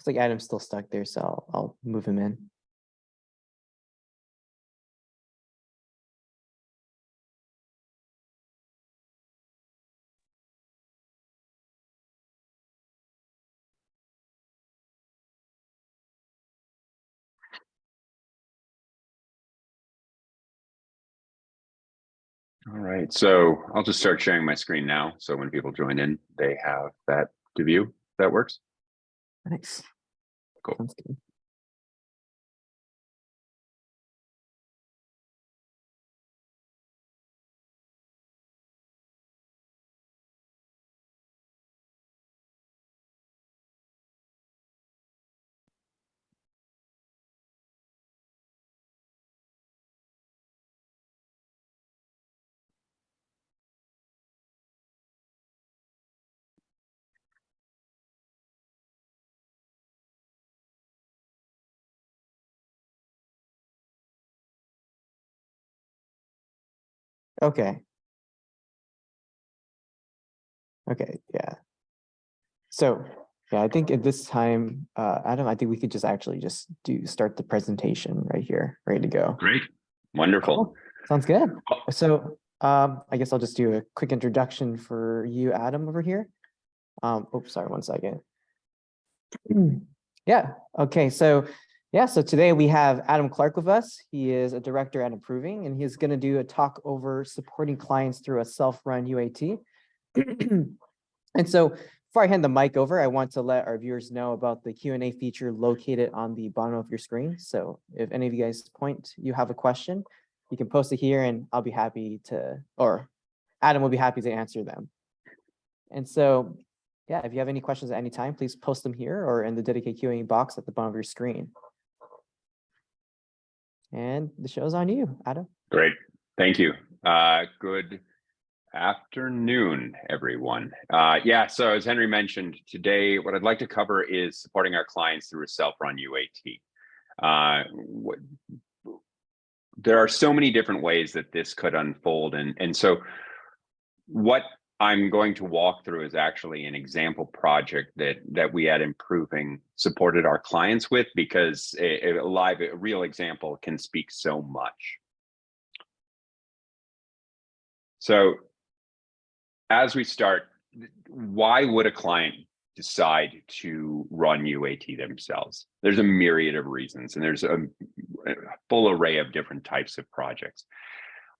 Looks like Adam's still stuck there, so I'll move him in. All right, so I'll just start sharing my screen now. So when people join in, they have that to view. That works? Nice. Cool. Sounds good. Okay. Okay, yeah. So yeah, I think at this time, Adam, I think we could just actually just start the presentation right here, ready to go. Great. Wonderful. Cool. Sounds good. So I guess I'll just do a quick introduction for you, Adam, over here. Oops, sorry, 1 second. Yeah, okay, so today we have Adam Clark with us. He is a director at Improving, and he's going to do a talk over supporting clients through a self-run UAT. And so before I hand the mic over, I want to let our viewers know about the Q&A feature located on the bottom of your screen. So if any of you guys you have a question, you can post it here and I'll be happy to, or Adam will be happy to answer them. And so, yeah, if you have any questions at any time, please post them here or in the dedicated Q&A box at the bottom of your screen. And the show's on you, Adam. Great. Thank you. Good afternoon, everyone. Yeah, so as Henry mentioned, today, what I'd like to cover is supporting our clients through a self-run UAT. There are so many different ways that this could unfold. And so what I'm going to walk through is actually an example project that we at Improving supported our clients with, because a real example can speak so much. So as we start, why would a client decide to run UAT themselves? There's a myriad of reasons, and there's a full array of different types of projects.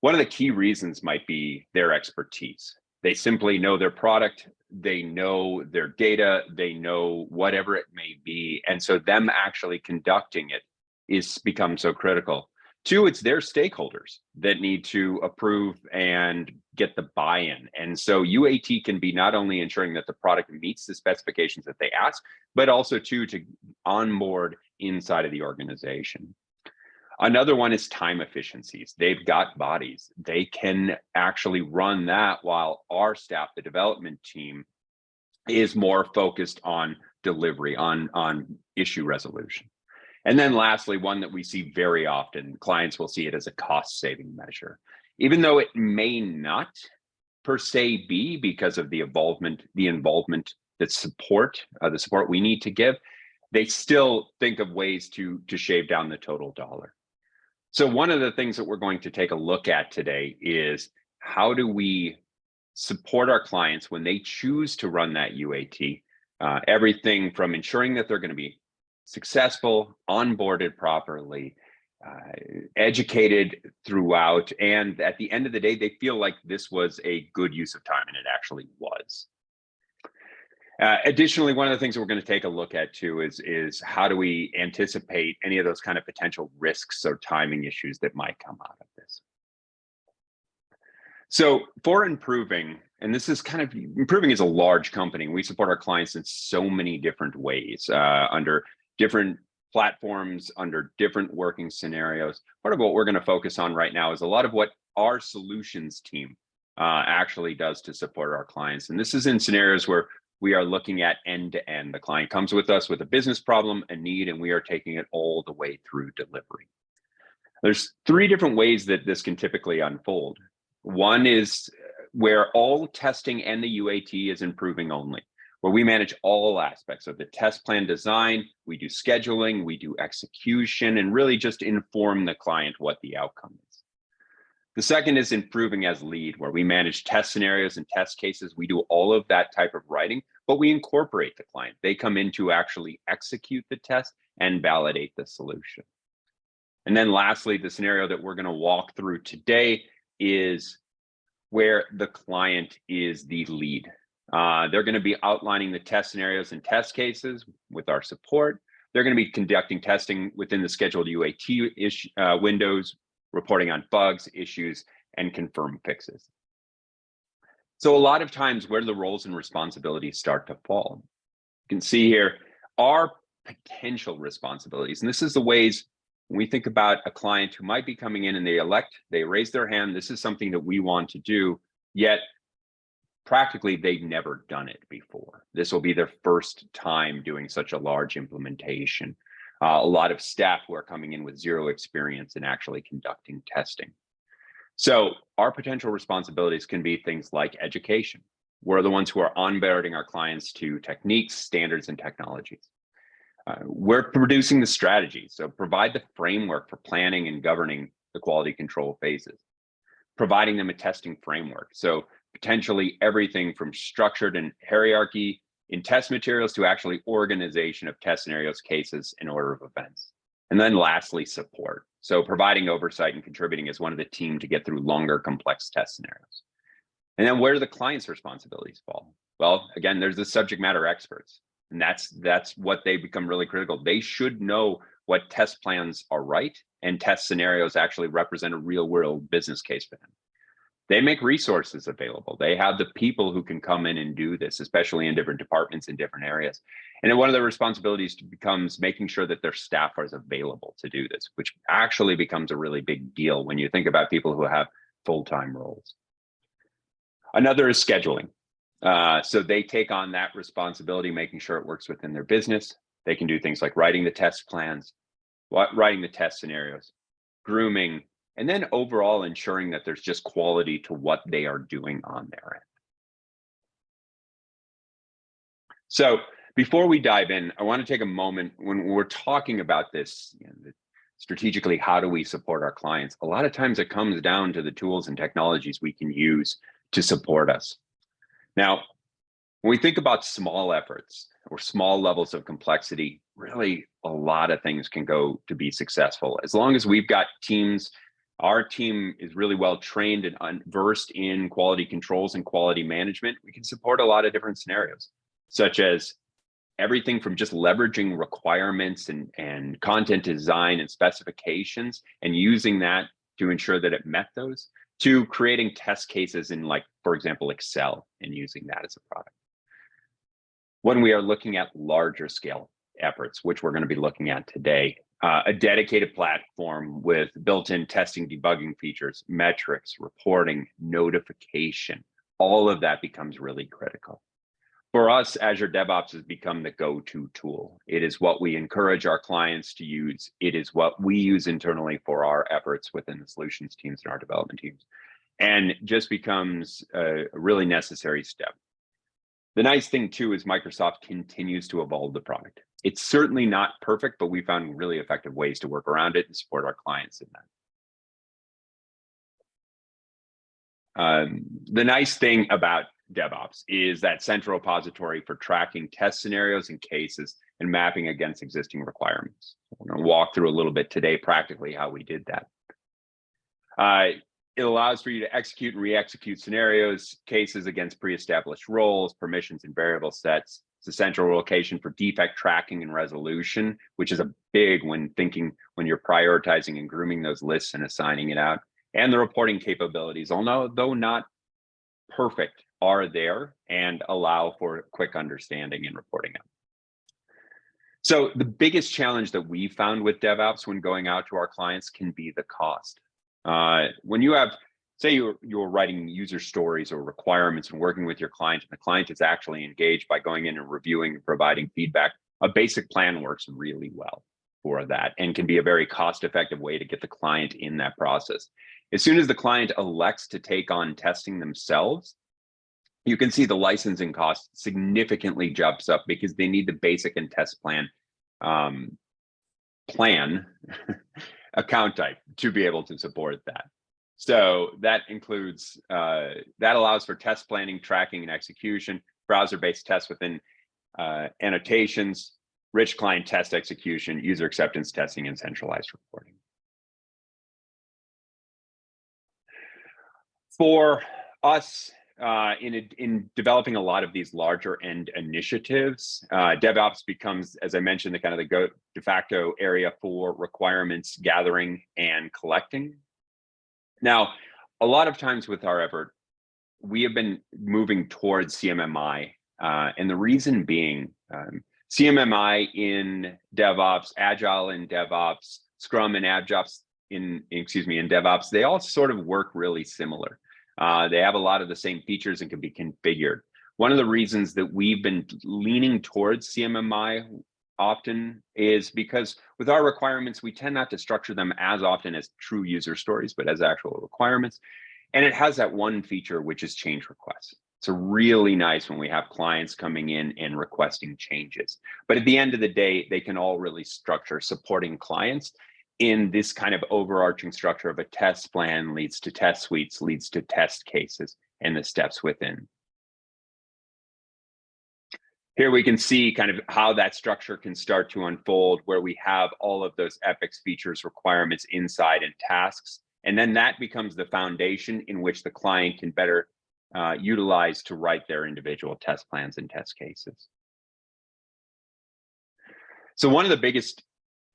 One of the key reasons might be their expertise. They simply know their product, they know their data, they know whatever it may be. And so them actually conducting it is become so critical. Two, it's their stakeholders that need to approve and get the buy-in. And so UAT can be not only ensuring that the product meets the specifications that they ask, but also to onboard inside of the organization. Another one is time efficiencies. They've got bodies. They can actually run that while our staff, the development team, is more focused on delivery, on issue resolution. And then lastly, one that we see very often, clients will see it as a cost saving measure. Even though it may not per se be because of the involvement, that the support we need to give, they still think of ways to shave down the total dollar. So one of the things that we're going to take a look at today is how do we support our clients when they choose to run that UAT, everything from ensuring that they're going to be successful, onboarded properly, educated throughout, and at the end of the day, they feel like this was a good use of time, and it actually was. Additionally, one of the things that we're going to take a look at too is how do we anticipate any of those kind of potential risks or timing issues that might come out of this. So for Improving, and this is kind of, Improving is a large company. We support our clients in so many different ways, under different platforms, under different working scenarios. Part of what we're going to focus on right now is a lot of what our solutions team actually does to support our clients. And this is in scenarios where we are looking at end-to-end. The client comes with us with a business problem, a need, and we are taking it all the way through delivery. There's three different ways that this can typically unfold. One is where all testing and the UAT is Improving only. where we manage all aspects of the test plan design. We do scheduling, we do execution, and really just inform the client what the outcome is. The second is improving as lead, where we manage test scenarios and test cases. We do all of that type of writing, but we incorporate the client. They come in to actually execute the test and validate the solution. And then lastly, the scenario that we're going to walk through today is where the client is the lead. They're going to be outlining the test scenarios and test cases with our support. They're going to be conducting testing within the scheduled UAT windows, reporting on bugs, issues, and confirm fixes. So a lot of times where the roles and responsibilities start to fall. You can see here our potential responsibilities. And this is the ways when we think about a client who might be coming in and they raise their hand, this is something that we want to do, yet practically they've never done it before. This will be their first time doing such a large implementation. A lot of staff who are coming in with zero experience in actually conducting testing. So our potential responsibilities can be things like education. We're the ones who are onboarding our clients to techniques, standards, and technologies. We're producing the strategy, so provide the framework for planning and governing the quality control phases. Providing them a testing framework, so potentially everything from structured and hierarchy in test materials to actually organization of test scenarios, cases, and order of events. And then lastly, support. So providing oversight and contributing as one of the team to get through longer, complex test scenarios. And then where do the client's responsibilities fall? Well, again, there's the subject matter experts. And that's what they become really critical. They should know what test plans are right and test scenarios actually represent a real world business case for them. They make resources available. They have the people who can come in and do this, especially in different departments in different areas. And then one of their responsibilities becomes making sure that their staff is available to do this, which actually becomes a really big deal when you think about people who have full-time roles. Another is scheduling. So they take on that responsibility, making sure it works within their business. They can do things like writing the test plans, writing the test scenarios, grooming, and then overall ensuring that there's just quality to what they are doing on their end. So before we dive in, I want to take a moment when we're talking about this, strategically, how do we support our clients? A lot of times it comes down to the tools and technologies we can use to support us. Now, when we think about small efforts or small levels of complexity, really a lot of things can go to be successful. As long as we've got teams, our team is really well trained and versed in quality controls and quality management, we can support a lot of different scenarios, such as everything from just leveraging requirements and content design and specifications and using that to ensure that it met those, to creating test cases in, like, for example, Excel, and using that as a product. When we are looking at larger scale efforts, which we're going to be looking at today, a dedicated platform with built-in testing, debugging features, metrics, reporting, notification, all of that becomes really critical. For us, Azure DevOps has become the go-to tool. It is what we encourage our clients to use. It is what we use internally for our efforts within the solutions teams and our development teams, and just becomes a really necessary step. The nice thing too is Microsoft continues to evolve the product. It's certainly not perfect, but we found really effective ways to work around it and support our clients in that. The nice thing about DevOps is that central repository for tracking test scenarios and cases and mapping against existing requirements. We're going to walk through a little bit today practically how we did that. It allows for you to execute and re-execute scenarios, cases against pre-established roles, permissions, and variable sets. It's a central location for defect tracking and resolution, which is a big when you're prioritizing and grooming those lists and assigning it out. And the reporting capabilities, although not perfect, are there and allow for quick understanding and reporting out. So the biggest challenge that we found with DevOps when going out to our clients can be the cost. When you have, say you're writing user stories or requirements and working with your client, and the client is actually engaged by going in and reviewing and providing feedback, a basic plan works really well for that and can be a very cost-effective way to get the client in that process. As soon as the client elects to take on testing themselves, you can see the licensing cost significantly jumps up because they need the basic and test plan account type to be able to support that. So that includes, that allows for test planning, tracking, and execution, browser-based tests within annotations, rich client test execution, user acceptance testing, and centralized reporting. For us, in developing a lot of these larger end initiatives, DevOps becomes, as I mentioned, the kind of the de facto area for requirements gathering and collecting. Now, a lot of times with our effort, we have been moving towards CMMI, and the reason being, CMMI in DevOps, Agile in DevOps, Scrum and AgOps in DevOps, they all sort of work really similar. They have a lot of the same features and can be configured. One of the reasons that we've been leaning towards CMMI often is because with our requirements, we tend not to structure them as often as true user stories, but as actual requirements. And it has that one feature, which is change requests. It's really nice when we have clients coming in and requesting changes. But at the end of the day, they can all really structure supporting clients in this kind of overarching structure of a test plan leads to test suites, leads to test cases, and the steps within. Here we can see kind of how that structure can start to unfold, where we have all of those epics, features, requirements inside and tasks. And then that becomes the foundation in which the client can better utilize to write their individual test plans and test cases. So one of the biggest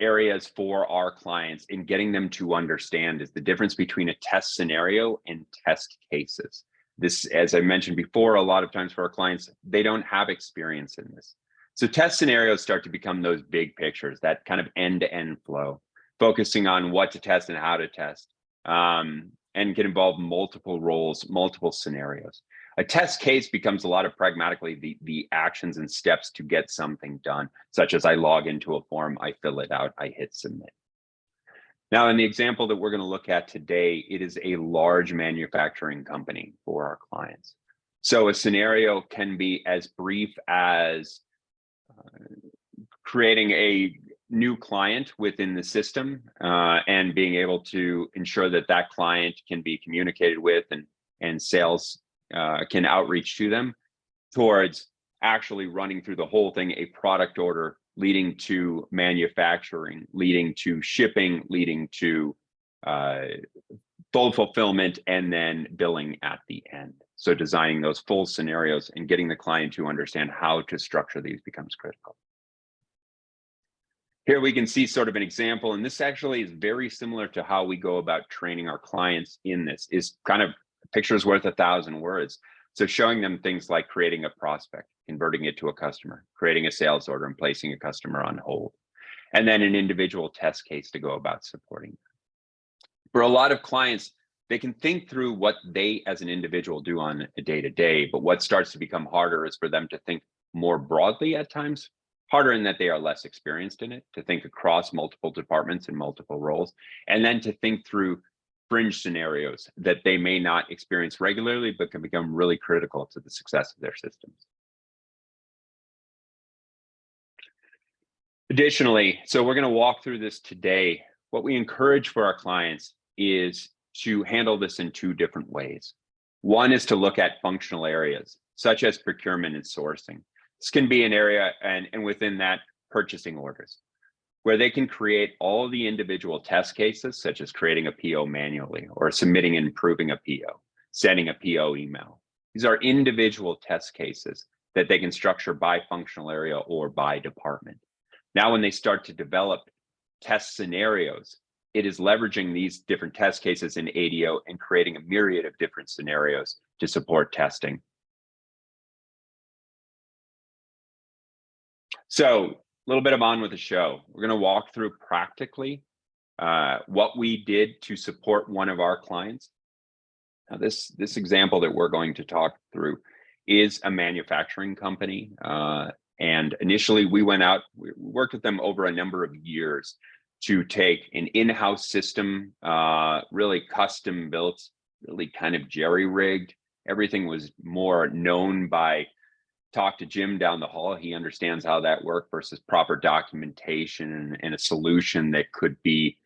areas for our clients in getting them to understand is the difference between a test scenario and test cases. This, as I mentioned before, a lot of times for our clients, they don't have experience in this. So test scenarios start to become those big pictures, that kind of end-to-end flow, focusing on what to test and how to test, and can involve multiple roles, multiple scenarios. A test case becomes a lot of pragmatically the actions and steps to get something done, such as I log into a form, I fill it out, I hit submit. Now, in the example that we're going to look at today, it is a large manufacturing company for our clients. So a scenario can be as brief as creating a new client within the system and being able to ensure that that client can be communicated with and sales can outreach to them, towards actually running through the whole thing, a product order leading to manufacturing, leading to shipping, leading to full fulfillment, and then billing at the end. So designing those full scenarios and getting the client to understand how to structure these becomes critical. Here we can see sort of an example, and this actually is very similar to how we go about training our clients in this, is kind of a picture's worth 1,000 words. So showing them things like creating a prospect, converting it to a customer, creating a sales order and placing a customer on hold, and then an individual test case to go about supporting. For a lot of clients, they can think through what they as an individual do on a day-to-day, but what starts to become harder is for them to think more broadly at times, harder in that they are less experienced in it, to think across multiple departments and multiple roles, and then to think through fringe scenarios that they may not experience regularly, but can become really critical to the success of their systems. Additionally, so we're going to walk through this today. What we encourage for our clients is to handle this in two different ways. One is to look at functional areas, such as procurement and sourcing. This can be an area, and within that, purchasing orders, where they can create all the individual test cases, such as creating a PO manually or submitting and approving a PO, sending a PO email. These are individual test cases that they can structure by functional area or by department. Now, when they start to develop test scenarios, it is leveraging these different test cases in ADO and creating a myriad of different scenarios to support testing. So a little bit of on with the show. We're going to walk through practically what we did to support one of our clients. Now, this example that we're going to talk through is a manufacturing company. And initially we went out, we worked with them over a number of years to take an in-house system, really custom built, really kind of jerry-rigged, Everything was more known by talk to Jim down the hall. He understands how that worked versus proper documentation and a solution that could be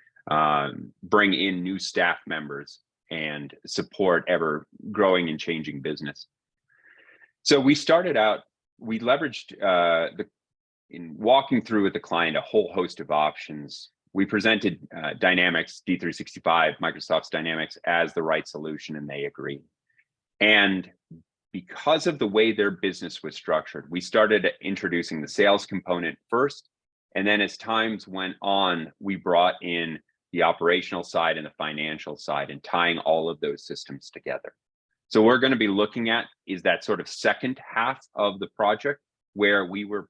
bring in new staff members and support ever growing and changing business. So we started out, we leveraged in walking through with the client a whole host of options. We presented Dynamics D365, Microsoft's Dynamics, as the right solution, and they agreed. And because of the way their business was structured, we started introducing the sales component first. And then as times went on, we brought in the operational side and the financial side and tying all of those systems together. So what we're going to be looking at is that sort of second half of the project where we were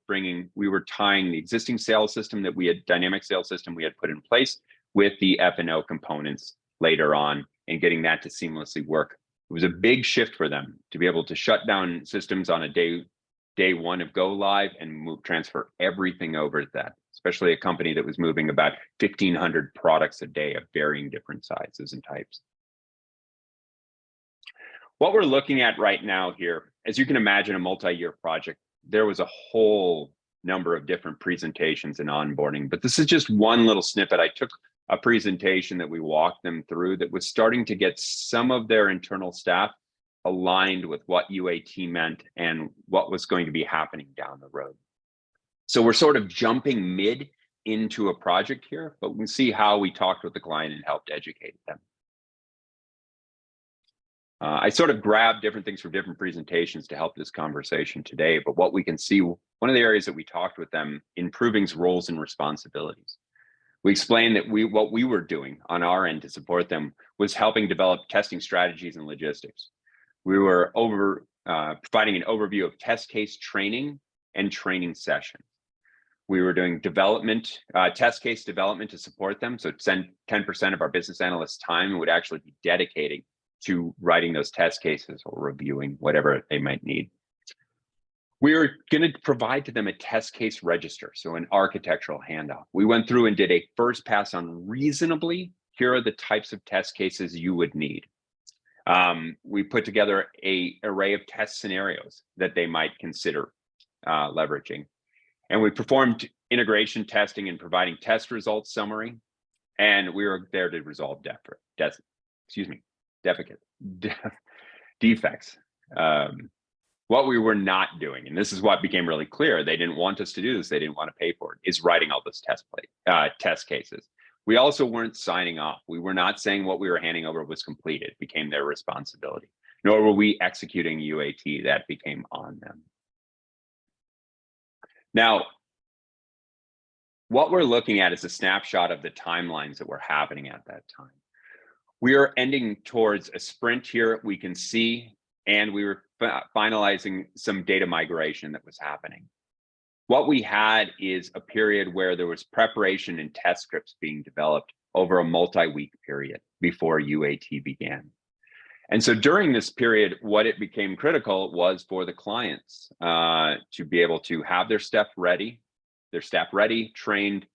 tying the existing sales system that we had, dynamic sales system we had put in place with the F&O components later on and getting that to seamlessly work. It was a big shift for them to be able to shut down systems on a day one of go live and transfer everything over to that, especially a company that was moving about 1,500 products a day of varying different sizes and types. What we're looking at right now here, as you can imagine, a multi-year project, there was a whole number of different presentations and onboarding, but this is just one little snippet. I took a presentation that we walked them through that was starting to get some of their internal staff aligned with what UAT meant and what was going to be happening down the road. So we're sort of jumping mid into a project here, but we can see how we talked with the client and helped educate them. I sort of grabbed different things from different presentations to help this conversation today, but what we can see, one of the areas that we talked with them, improving roles and responsibilities. We explained that what we were doing on our end to support them was helping develop testing strategies and logistics. We were providing an overview of test case training and training sessions. We were doing development, test case development to support them. So 10% of our business analysts' time would actually be dedicating to writing those test cases or reviewing whatever they might need. We were going to provide to them a test case register, so an architectural handoff. We went through and did a first pass on reasonably, here are the types of test cases you would need. We put together an array of test scenarios that they might consider leveraging. And we performed integration testing and providing test results summary. And we were there to resolve defects. What we were not doing, and this is what became really clear, they didn't want us to do this, they didn't want to pay for it, is writing all those test cases. We also weren't signing off. We were not saying what we were handing over was complete. It became their responsibility. Nor were we executing UAT. That became on them. Now, what we're looking at is a snapshot of the timelines that were happening at that time. We are ending towards a sprint here, we can see, and we were finalizing some data migration that was happening. What we had is a period where there was preparation and test scripts being developed over a multi-week period before UAT began. And so during this period, what it became critical was for the clients to be able to have their staff ready, trained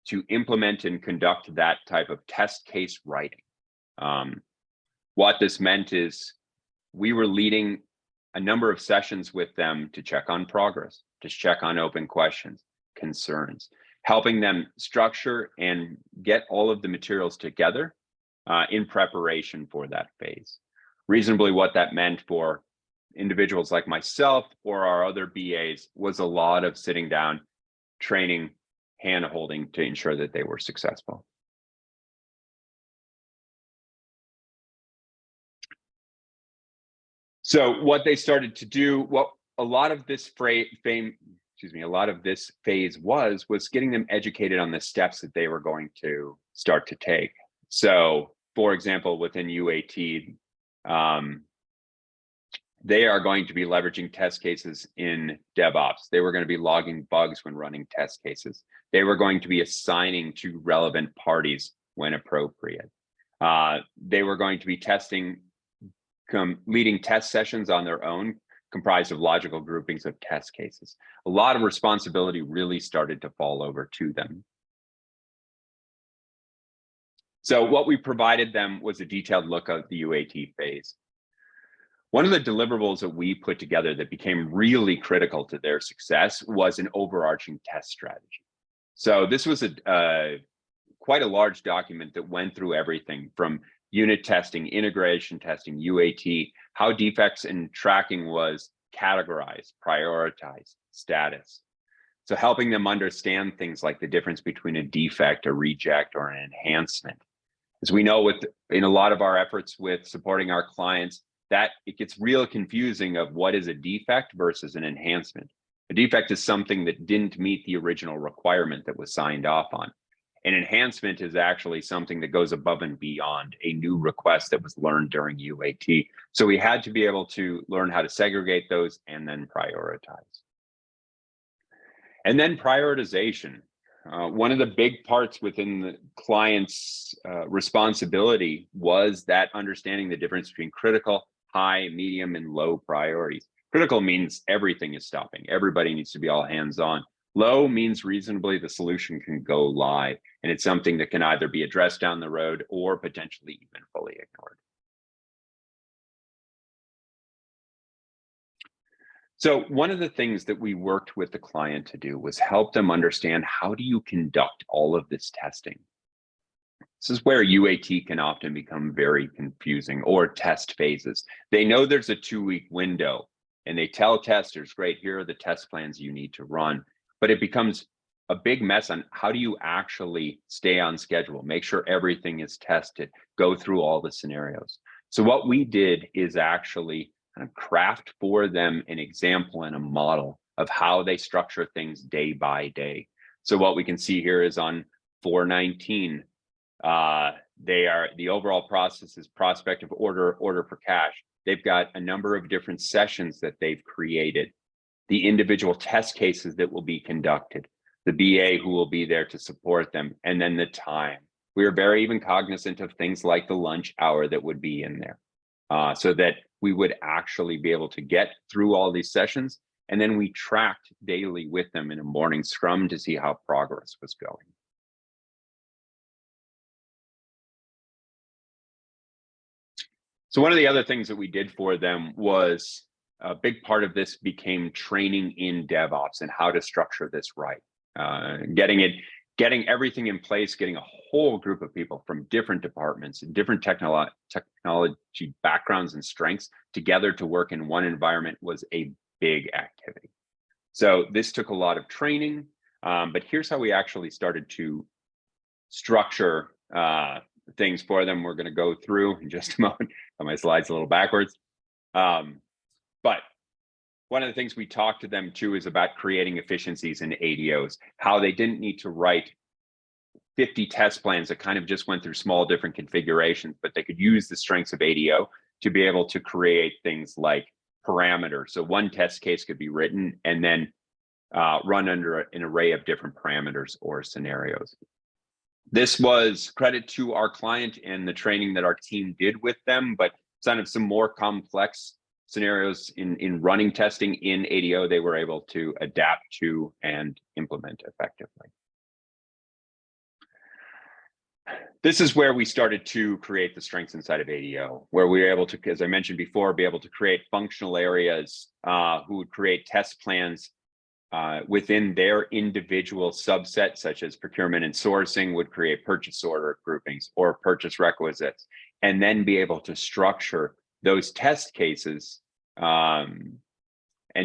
to implement and conduct that type of test case writing. What this meant is we were leading a number of sessions with them to check on progress, to check on open questions, concerns, helping them structure and get all of the materials together in preparation for that phase. Reasonably, what that meant for individuals like myself or our other BAs was a lot of sitting down, training, hand-holding to ensure that they were successful. So what they started to do, a lot of this phase was getting them educated on the steps that they were going to start to take. So, for example, within UAT, they are going to be leveraging test cases in DevOps. They were going to be logging bugs when running test cases. They were going to be assigning to relevant parties when appropriate. They were going to be leading test sessions on their own, comprised of logical groupings of test cases. A lot of responsibility really started to fall over to them. So what we provided them was a detailed look of the UAT phase. One of the deliverables that we put together that became really critical to their success was an overarching test strategy. So this was quite a large document that went through everything from unit testing, integration testing, UAT, how defects and tracking was categorized, prioritized, status. So helping them understand things like the difference between a defect, a reject, or an enhancement. As we know in a lot of our efforts with supporting our clients, that it gets real confusing of what is a defect versus an enhancement. A defect is something that didn't meet the original requirement that was signed off on. An enhancement is actually something that goes above and beyond a new request that was learned during UAT. So we had to be able to learn how to segregate those and then prioritize. And then prioritization. One of the big parts within the client's responsibility was that understanding the difference between critical, high, medium, and low priorities. Critical means everything is stopping. Everybody needs to be all hands on. Low means reasonably the solution can go live, and it's something that can either be addressed down the road or potentially even fully ignored. So one of the things that we worked with the client to do was help them understand, how do you conduct all of this testing? This is where UAT can often become very confusing, or test phases. They know there's a 2-week window and they tell testers, great, here are the test plans you need to run. But it becomes a big mess on how do you actually stay on schedule, make sure everything is tested, go through all the scenarios. So what we did is actually kind of craft for them an example and a model of how they structure things day by day. So what we can see here is on 419, the overall process is prospective order for cash. They've got a number of different sessions that they've created, the individual test cases that will be conducted, the BA who will be there to support them, and then the time. We are very even cognizant of things like the lunch hour that would be in there, so that we would actually be able to get through all these sessions. And then we tracked daily with them in a morning scrum to see how progress was going. So one of the other things that we did for them was a big part of this became training in DevOps and how to structure this right. Getting everything in place, getting a whole group of people from different departments and different technology backgrounds and strengths together to work in one environment was a big activity. So this took a lot of training, but here's how we actually started to structure things for them. We're going to go through in just a moment. My slides a little backwards. But one of the things we talked to them too is about creating efficiencies in ADOs, how they didn't need to write 50 test plans that kind of just went through small different configurations, but they could use the strengths of ADO to be able to create things like parameters. So one test case could be written and then run under an array of different parameters or scenarios. This was credit to our client and the training that our team did with them, but some more complex scenarios in running testing in ADO, they were able to adapt to and implement effectively. This is where we started to create the strengths inside of ADO, where we were able to, as I mentioned before, be able to create functional areas who would create test plans within their individual subset, such as procurement and sourcing, would create purchase order groupings or purchase requisites, and then be able to structure those test cases and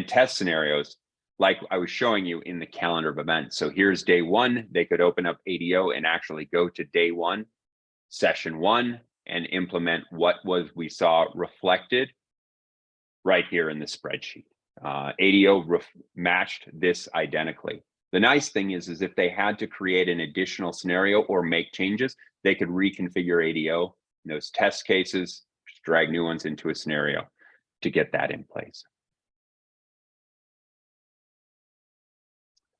test scenarios like I was showing you in the calendar of events. So here's day one, they could open up ADO and actually go to day one, session one, and implement what we saw reflected right here in the spreadsheet. ADO matched this identically. The nice thing is if they had to create an additional scenario or make changes, they could reconfigure ADO in those test cases, just drag new ones into a scenario to get that in place.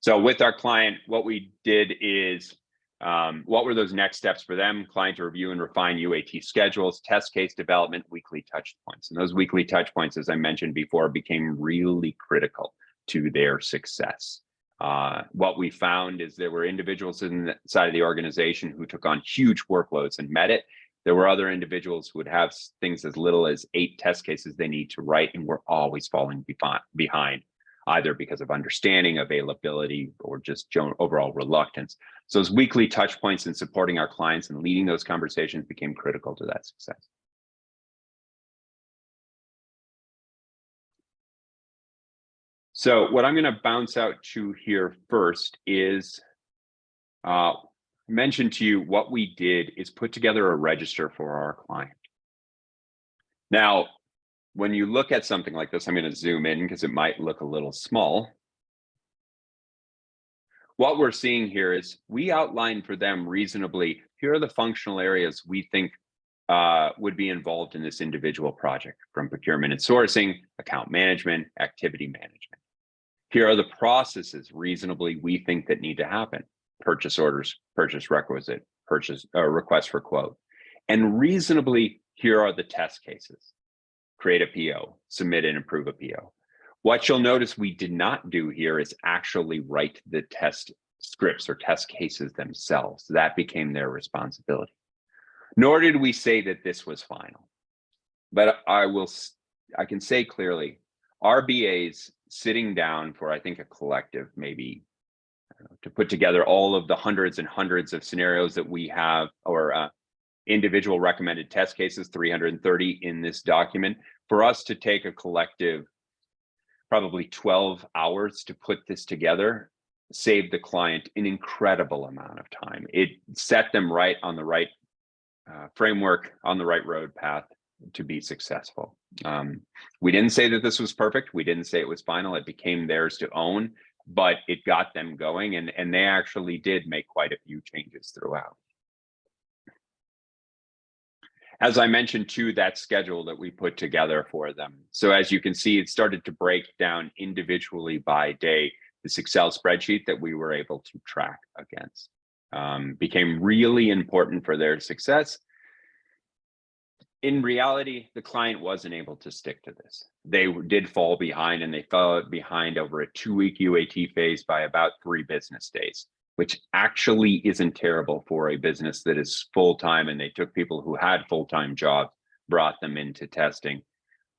So with our client, what we did is, what were those next steps for them? Client to review and refine UAT schedules, test case development, weekly touch points. And those weekly touch points, as I mentioned before, became really critical to their success. What we found is there were individuals inside of the organization who took on huge workloads and met it. There were other individuals who would have things as little as 8 test cases they need to write, and we're always falling behind, either because of understanding, availability, or just overall reluctance. So those weekly touch points in supporting our clients and leading those conversations became critical to that success. So what I'm going to bounce out to here first is mention to you what we did is put together a register for our client. Now, when you look at something like this, I'm going to zoom in because it might look a little small. What we're seeing here is we outlined for them reasonably, here are the functional areas we think would be involved in this individual project, from procurement and sourcing, account management, activity management. Here are the processes reasonably we think that need to happen: purchase orders, purchase requisite, purchase request for quote. And reasonably, here are the test cases: create a PO, submit and approve a PO. What you'll notice we did not do here is actually write the test scripts or test cases themselves. That became their responsibility. Nor did we say that this was final. But I can say clearly, our BAs sitting down for, I think, a collective, maybe, to put together all of the hundreds and hundreds of scenarios that we have, or individual recommended test cases, 330 in this document, for us to take a collective probably 12 hours to put this together saved the client an incredible amount of time. It set them right on the right framework, on the right road path to be successful. We didn't say that this was perfect. We didn't say it was final. It became theirs to own, but it got them going, and they actually did make quite a few changes throughout. As I mentioned too, that schedule that we put together for them. So as you can see, it started to break down individually by day. This Excel spreadsheet that we were able to track against became really important for their success. In reality, the client wasn't able to stick to this. They did fall behind, and they fell behind over a 2-week UAT phase by about 3 business days, which actually isn't terrible for a business that is full-time, and they took people who had full-time jobs, brought them into testing.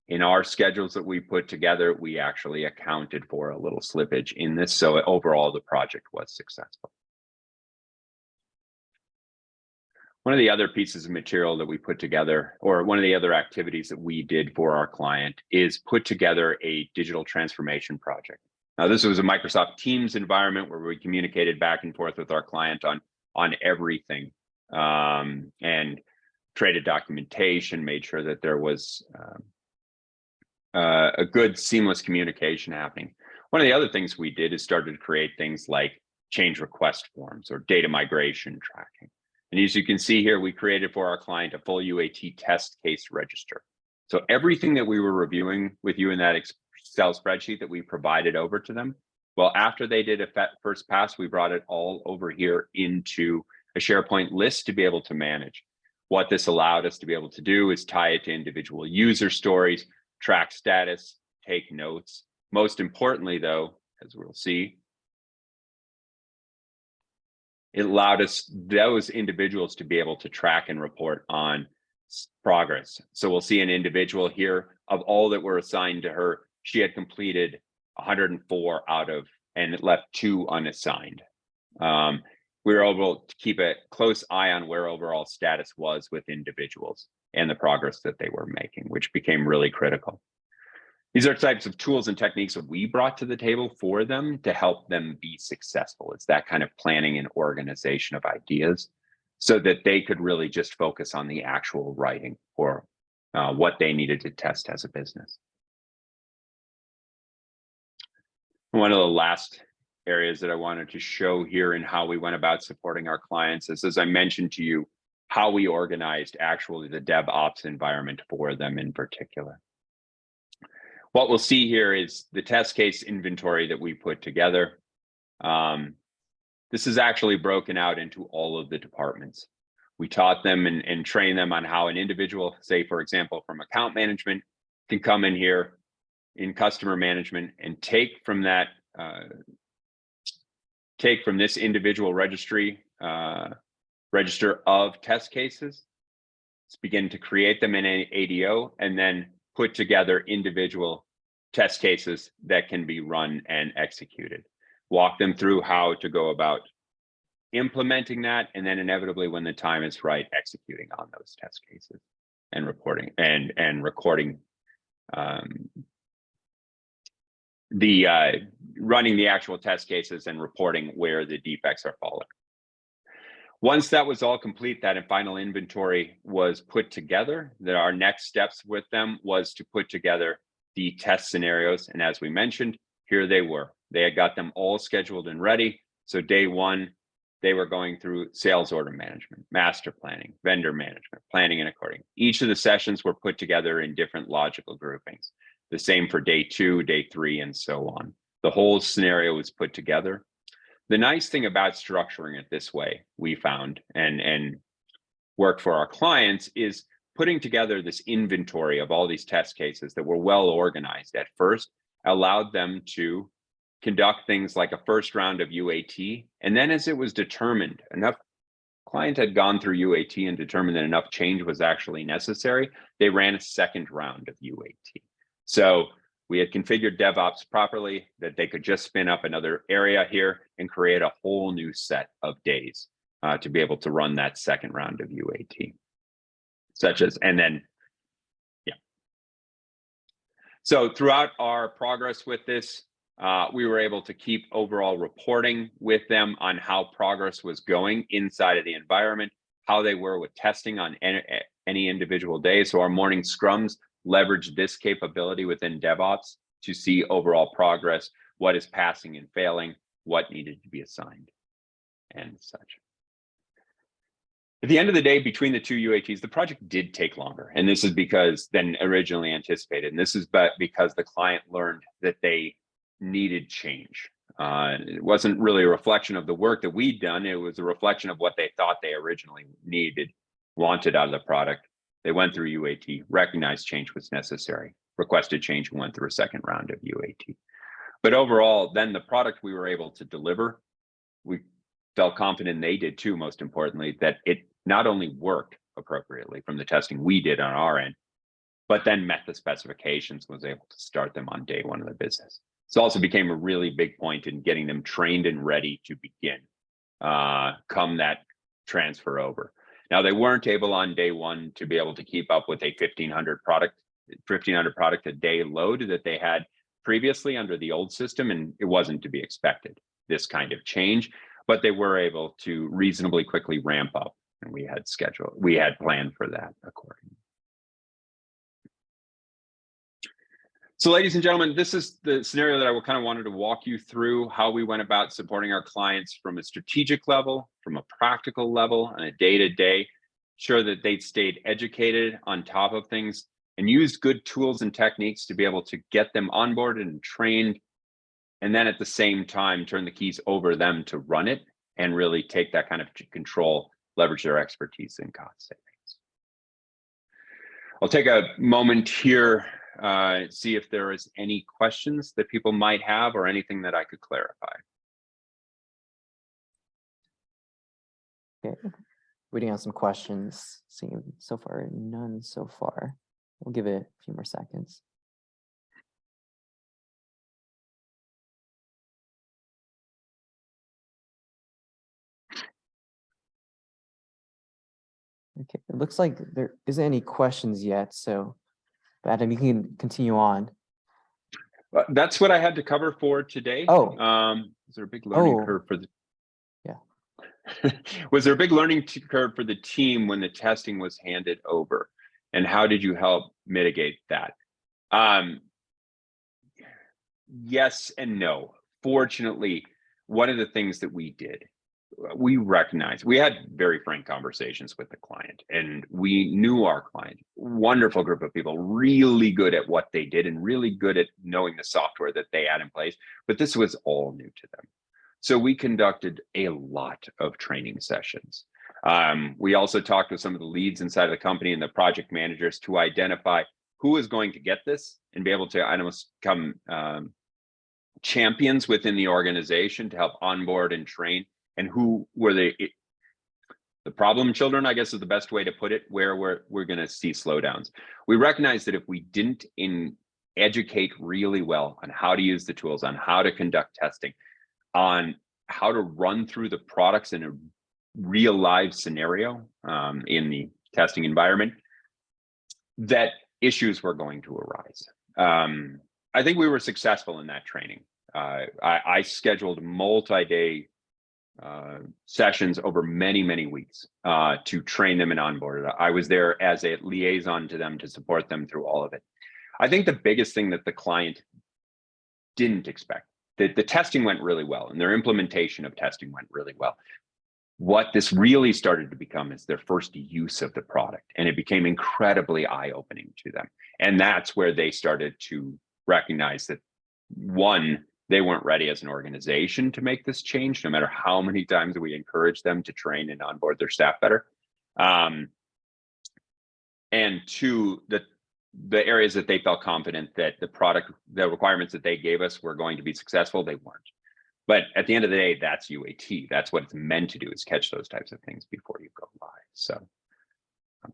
In our schedules that we put together, we actually accounted for a little slippage in this, so overall the project was successful. One of the other pieces of material that we put together, or one of the other activities that we did for our client, is put together a digital transformation project. Now, this was a Microsoft Teams environment where we communicated back and forth with our client on everything, and traded documentation, made sure that there was a good seamless communication happening. One of the other things we did is started to create things like change request forms or data migration tracking. And as you can see here, we created for our client a full UAT test case register. So everything that we were reviewing with you in that Excel spreadsheet that we provided over to them, well, after they did a first pass, we brought it all over here into a SharePoint list to be able to manage. What this allowed us to be able to do is tie it to individual user stories, track status, take notes. Most importantly, though, as we'll see, it allowed us, those individuals, to be able to track and report on progress. So we'll see an individual here, of all that were assigned to her, she had completed 104 out of, and it left 2 unassigned. We were able to keep a close eye on where overall status was with individuals and the progress that they were making, which became really critical. These are types of tools and techniques that we brought to the table for them to help them be successful. It's that kind of planning and organization of ideas so that they could really just focus on the actual writing or what they needed to test as a business. One of the last areas that I wanted to show here in how we went about supporting our clients is, as I mentioned to you, how we organized actually the DevOps environment for them in particular. What we'll see here is the test case inventory that we put together. This is actually broken out into all of the departments. We taught them and trained them on how an individual, say, for example, from account management, can come in here in customer management and take from that, take from this individual register of test cases, begin to create them in an ADO, and then put together individual test cases that can be run and executed. Walk them through how to go about implementing that, and then inevitably, when the time is right, executing on those test cases and reporting and recording running the actual test cases and reporting where the defects are falling. Once that was all complete, that final inventory was put together, that our next steps with them was to put together the test scenarios. And as we mentioned, here they were. They had got them all scheduled and ready. So day one, they were going through sales order management, master planning, vendor management, planning and according. Each of the sessions were put together in different logical groupings. The same for day two, day three, and so on. The whole scenario was put together. The nice thing about structuring it this way, we found, and worked for our clients, is putting together this inventory of all these test cases that were well organized at first, allowed them to conduct things like a first round of UAT. And then as it was determined, enough client had gone through UAT and determined that enough change was actually necessary, they ran a second round of UAT. So we had configured DevOps properly, that they could just spin up another area here and create a whole new set of days to be able to run that second round of UAT. So throughout our progress with this, we were able to keep overall reporting with them on how progress was going inside of the environment, how they were with testing on any individual day. So our morning scrums leverage this capability within DevOps to see overall progress, what is passing and failing, what needed to be assigned, and such. At the end of the day, between the two UATs, the project did take longer. And this is than originally anticipated. And this is because the client learned that they needed change. It wasn't really a reflection of the work that we'd done. It was a reflection of what they thought they originally wanted out of the product. They went through UAT, recognized change was necessary, requested change, and went through a second round of UAT. But overall, then the product we were able to deliver, we felt confident, they did too, most importantly, that it not only worked appropriately from the testing we did on our end, but then met the specifications, was able to start them on day one of the business. This also became a really big point in getting them trained and ready to begin come that transfer over. Now, they weren't able on day one to be able to keep up with a 1,500 product a day load that they had previously under the old system, and it wasn't to be expected, this kind of change, but they were able to reasonably quickly ramp up, and we had planned for that accordingly. So ladies and gentlemen, this is the scenario that I kind of wanted to walk you through, how we went about supporting our clients from a strategic level, from a practical level, on a day-to-day, sure that they stayed educated on top of things and used good tools and techniques to be able to get them onboarded and trained, and then at the same time, turn the keys over them to run it and really take that kind of control, leverage their expertise in cost savings. I'll take a moment here, see if there is any questions that people might have or anything that I could clarify. Okay, waiting on some questions. Seeing so far, none so far. We'll give it a few more seconds. Okay, it looks like there isn't any questions yet, so Adam, you can continue on. That's what I had to cover for today. Oh, is there a big learning curve for the? Yeah. Was there a big learning curve for the team when the testing was handed over, and how did you help mitigate that? Yes and no. Fortunately, one of the things that we did, we recognized, we had very frank conversations with the client, and we knew our client, wonderful group of people, really good at what they did and really good at knowing the software that they had in place, but this was all new to them. So we conducted a lot of training sessions. We also talked with some of the leads inside of the company and the project managers to identify who is going to get this and be able to almost become champions within the organization to help onboard and train, and who were the the problem children, I guess is the best way to put it, where we're going to see slowdowns. We recognize that if we didn't educate really well on how to use the tools, on how to conduct testing, on how to run through the products in a real live scenario in the testing environment, that issues were going to arise. I think we were successful in that training. I scheduled multi-day sessions over many weeks to train them and onboard it. I was there as a liaison to them to support them through all of it. I think the biggest thing that the client didn't expect, that the testing went really well and their implementation of testing went really well. What this really started to become is their first use of the product, and it became incredibly eye-opening to them. And that's where they started to recognize that, one, they weren't ready as an organization to make this change, no matter how many times we encourage them to train and onboard their staff better. And two, the areas that they felt confident that the requirements that they gave us were going to be successful, they weren't. But at the end of the day, that's UAT. That's what it's meant to do, is catch those types of things before you go live. So,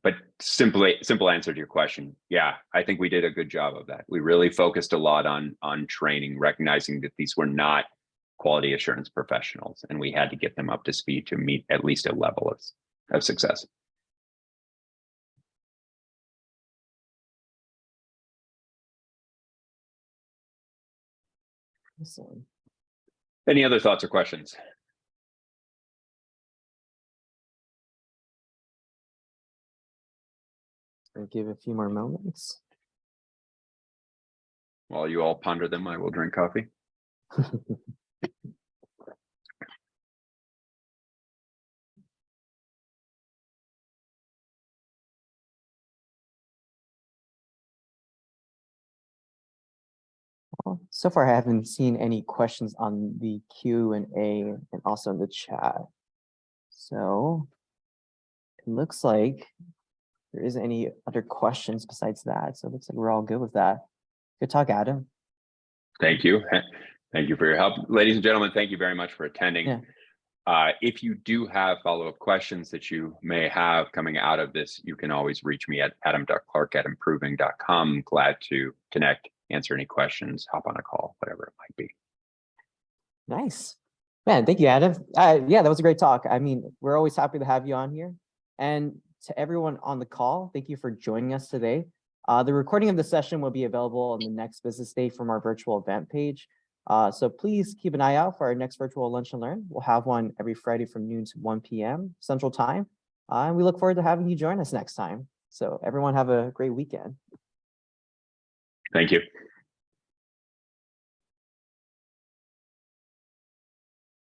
but simple answer to your question, yeah, I think we did a good job of that. We really focused a lot on training, recognizing that these were not quality assurance professionals, and we had to get them up to speed to meet at least a level of success. Awesome. Any other thoughts or questions? I'll give a few more moments. While you all ponder them, I will drink coffee. Well, so far, I haven't seen any questions on the Q&A and also in the chat. So it looks like there isn't any other questions besides that. So it looks like we're all good with that. Good talk, Adam. Thank you. Thank you for your help. Ladies and gentlemen, thank you very much for attending. Yeah. If you do have follow-up questions that you may have coming out of this, you can always reach me at adam.clark@improving.com. Glad to connect, answer any questions, hop on a call, whatever it might be. Nice. Man, thank you, Adam. Yeah, that was a great talk. I mean, we're always happy to have you on here. And to everyone on the call, thank you for joining us today. The recording of the session will be available on the next business day from our virtual event page. So please keep an eye out for our next virtual lunch and learn. We'll have one every Friday from noon to 1 p.m. Central Time. And we look forward to having you join us next time. So everyone have a great weekend. Thank you.